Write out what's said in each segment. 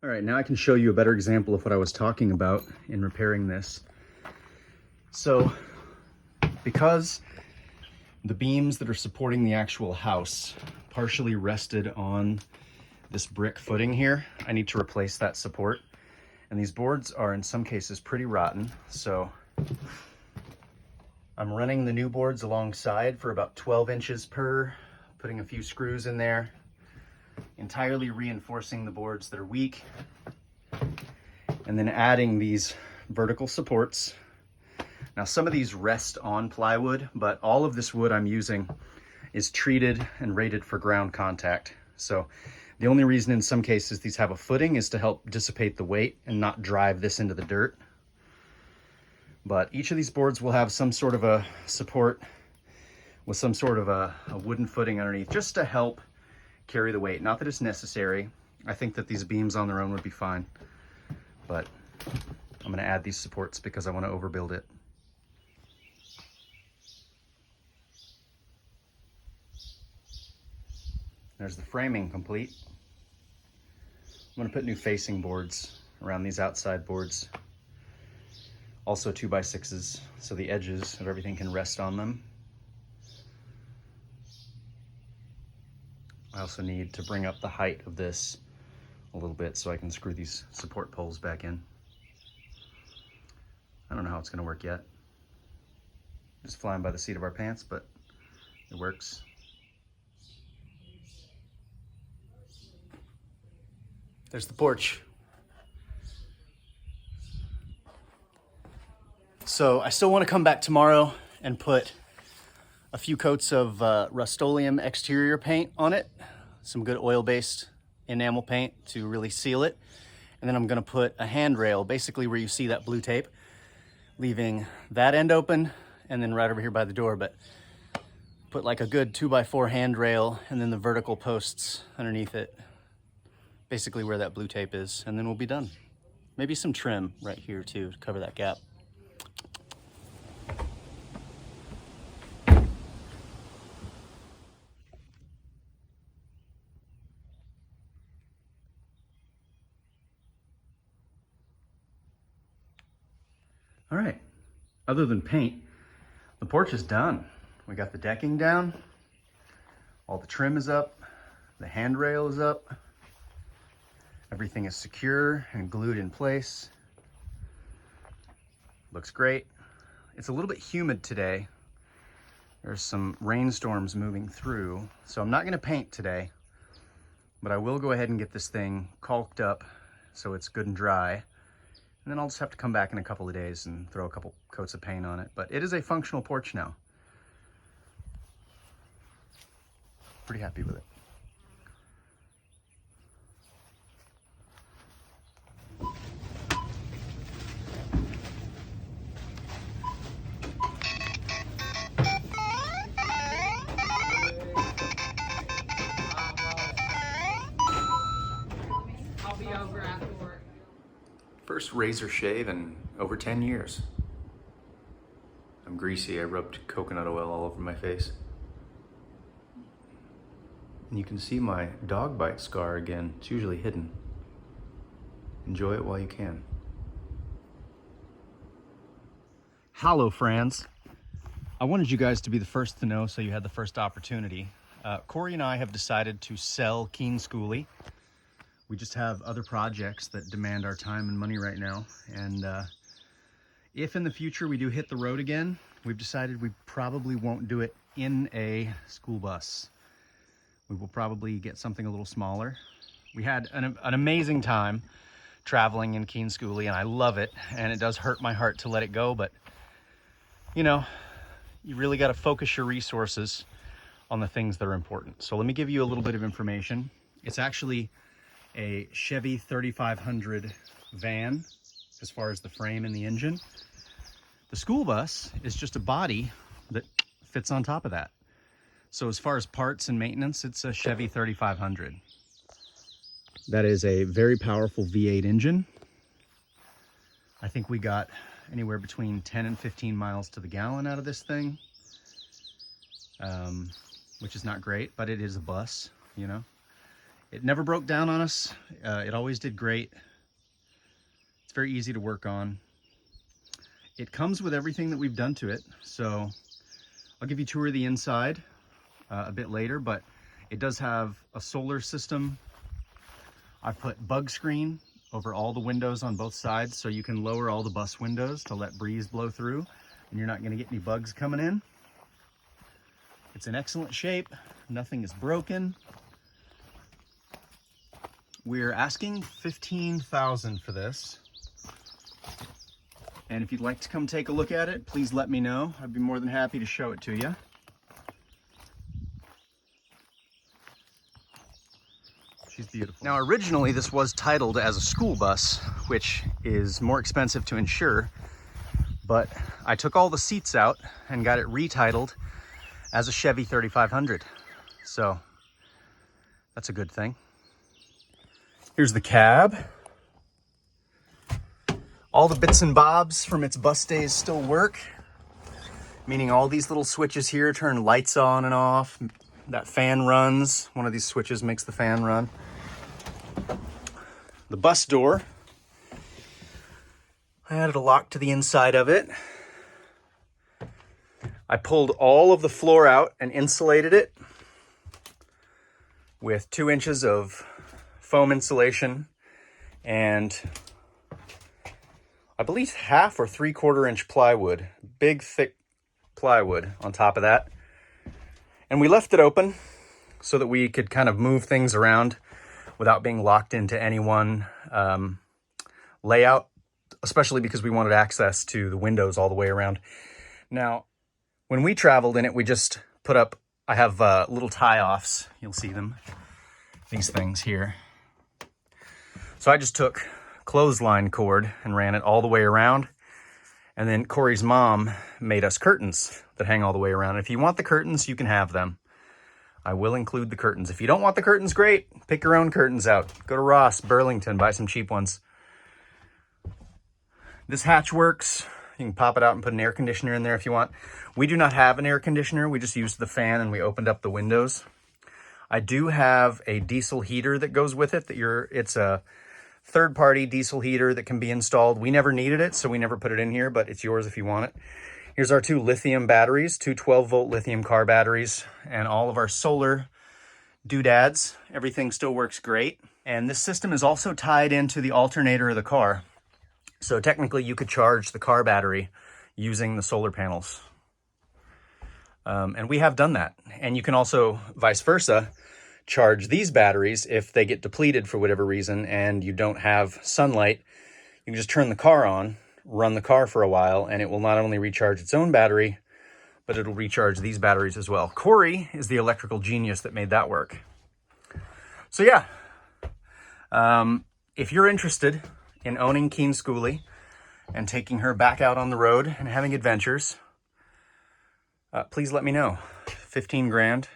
All right, now I can show you a better example of what I was talking about in repairing this. So, because the beams that are supporting the actual house partially rested on this brick footing here, I need to replace that support. And these boards are in some cases pretty rotten, so I'm running the new boards alongside for about 12 inches per, putting a few screws in there, entirely reinforcing the boards that are weak, and then adding these vertical supports. Now, some of these rest on plywood, but all of this wood I'm using is treated and rated for ground contact. So the only reason in some cases these have a footing is to help dissipate the weight and not drive this into the dirt. But each of these boards will have some sort of a support with some sort of a wooden footing underneath, just to help carry the weight. Not that it's necessary. I think that these beams on their own would be fine, but I'm gonna add these supports because I want to overbuild it. There's the framing complete. I'm gonna put new facing boards around these outside boards. Also 2x6s, so the edges of everything can rest on them. I also need to bring up the height of this a little bit so I can screw these support poles back in. I don't know how it's gonna work yet. Just flying by the seat of our pants, but it works. There's the porch. So I still want to come back tomorrow and put a few coats of Rust-Oleum exterior paint on it, some good oil-based enamel paint to really seal it. And then I'm gonna put a handrail, basically where you see that blue tape, leaving that end open and then right over here by the door, but put like a good 2x4 handrail and then the vertical posts underneath it, basically where that blue tape is, and then we'll be done. Maybe some trim right here too to cover that gap. All right, other than paint, the porch is done. We got the decking down, all the trim is up, the handrail is up, everything is secure and glued in place. Looks great. It's a little bit humid today. There's some rainstorms moving through, so I'm not gonna paint today, but I will go ahead and get this thing caulked up so it's good and dry. And then I'll just have to come back in a couple of days and throw a couple coats of paint on it. But it is a functional porch now. Pretty happy with it. I'll be over after work. First razor shave in over 10 years. I'm greasy. I rubbed coconut oil all over my face. And you can see my dog bite scar again. It's usually hidden. Enjoy it while you can. Hello, friends. I wanted you guys to be the first to know, so you had the first opportunity. Corey and I have decided to sell Skoolie. We just have other projects that demand our time and money right now. And if in the future we do hit the road again, we've decided we probably won't do it in a school bus. We will probably get something a little smaller. We had an amazing time traveling in Skoolie, and I love it. And it does hurt my heart to let it go, but you know, you really got to focus your resources on the things that are important. So let me give you a little bit of information. It's actually a Chevy 3500 van as far as the frame and the engine. The school bus is just a body that fits on top of that. So as far as parts and maintenance, it's a Chevy 3500. That is a very powerful V8 engine. I think we got anywhere between 10 and 15 miles to the gallon out of this thing, which is not great, but it is a bus, you know. It never broke down on us. It always did great. It's very easy to work on. It comes with everything that we've done to it. So I'll give you a tour of the inside a bit later, but it does have a solar system. I've put bug screen over all the windows on both sides, so you can lower all the bus windows to let breeze blow through, and you're not going to get any bugs coming in. It's in excellent shape. Nothing is broken. We're asking $15,000 for this. And if you'd like to come take a look at it, please let me know. I'd be more than happy to show it to you. She's beautiful. Now, originally this was titled as a school bus, which is more expensive to insure, but I took all the seats out and got it retitled as a Chevy 3500. So that's a good thing. Here's the cab. All the bits and bobs from its bus days still work, meaning all these little switches here turn lights on and off. That fan runs. One of these switches makes the fan run. The bus door, I added a lock to the inside of it. I pulled all of the floor out and insulated it with 2 inches of foam insulation and I believe 1/2 or 3/4 inch plywood, big thick plywood on top of that. And we left it open so that we could kind of move things around without being locked into any one layout, especially because we wanted access to the windows all the way around. Now, when we traveled in it, we just put up, I have little tie-offs. You'll see them, these things here. So I just took clothesline cord and ran it all the way around. And then Corey's mom made us curtains that hang all the way around. If you want the curtains, you can have them. I will include the curtains. If you don't want the curtains, great. Pick your own curtains out. Go to Ross, Burlington, buy some cheap ones. This hatch works. You can pop it out and put an air conditioner in there if you want. We do not have an air conditioner. We just used the fan and we opened up the windows. I do have a diesel heater that goes with it. It's a third-party diesel heater that can be installed. We never needed it, so we never put it in here, but it's yours if you want it. Here's our 2 lithium batteries, 2 12-volt lithium car batteries, and all of our solar doodads. Everything still works great. And this system is also tied into the alternator of the car. So technically you could charge the car battery using the solar panels. And we have done that. And you can also, vice versa, charge these batteries if they get depleted for whatever reason and you don't have sunlight. You can just turn the car on, run the car for a while, and it will not only recharge its own battery, but it'll recharge these batteries as well. Corey is the electrical genius that made that work. So yeah, if you're interested in owning Keen Skoolie and taking her back out on the road and having adventures, please let me know. 15 grand.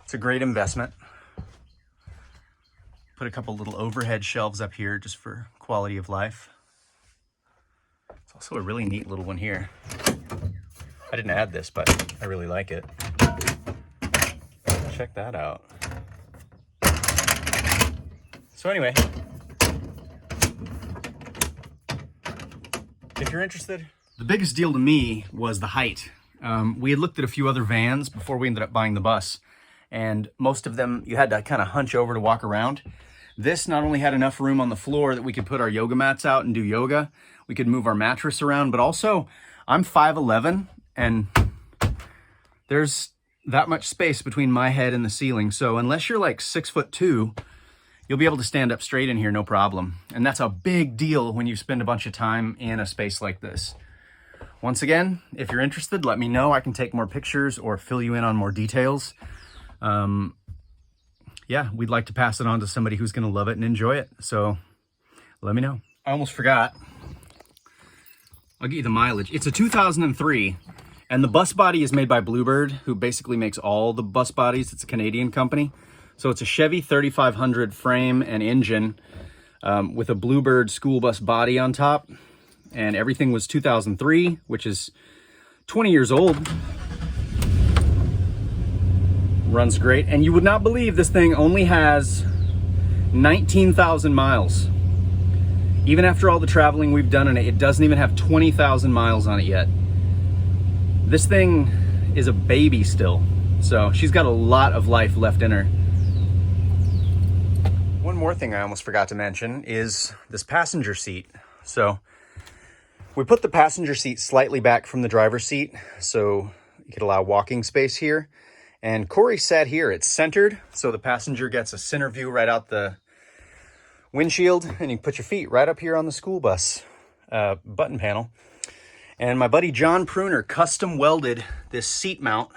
It's a great investment. Put a couple little overhead shelves up here just for quality of life. It's also a really neat little one here. I didn't add this, but I really like it. Check that out. So anyway, if you're interested. The biggest deal to me was the height. We had looked at a few other vans before we ended up buying the bus. And most of them, you had to kind of hunch over to walk around. This not only had enough room on the floor that we could put our yoga mats out and do yoga, we could move our mattress around, but also I'm 5'11", and there's that much space between my head and the ceiling. So unless you're like 6'2", you'll be able to stand up straight in here, no problem. And that's a big deal when you spend a bunch of time in a space like this. Once again, if you're interested, let me know. I can take more pictures or fill you in on more details. Yeah, we'd like to pass it on to somebody who's going to love it and enjoy it. So let me know. I almost forgot. I'll get you the mileage. It's a 2003, and the bus body is made by Bluebird, who basically makes all the bus bodies. It's a Canadian company. So it's a Chevy 3500 frame and engine with a Bluebird school bus body on top. And everything was 2003, which is 20 years old. runs great. And you would not believe this thing only has 19,000 miles. Even after all the traveling we've done in it, it doesn't even have 20,000 miles on it yet. This thing is a baby still, so she's got a lot of life left in her. One more thing I almost forgot to mention is this passenger seat. So we put the passenger seat slightly back from the driver's seat so you could allow walking space here. And Corey sat here. It's centered, so the passenger gets a center view right out the windshield, and you can put your feet right up here on the school bus button panel. And my buddy John Pruner custom welded this seat mount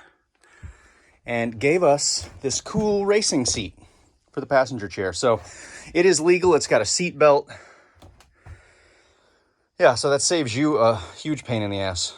and gave us this cool racing seat for the passenger chair. So it is legal. It's got a seat belt. Yeah, so that saves you a huge pain in the ass.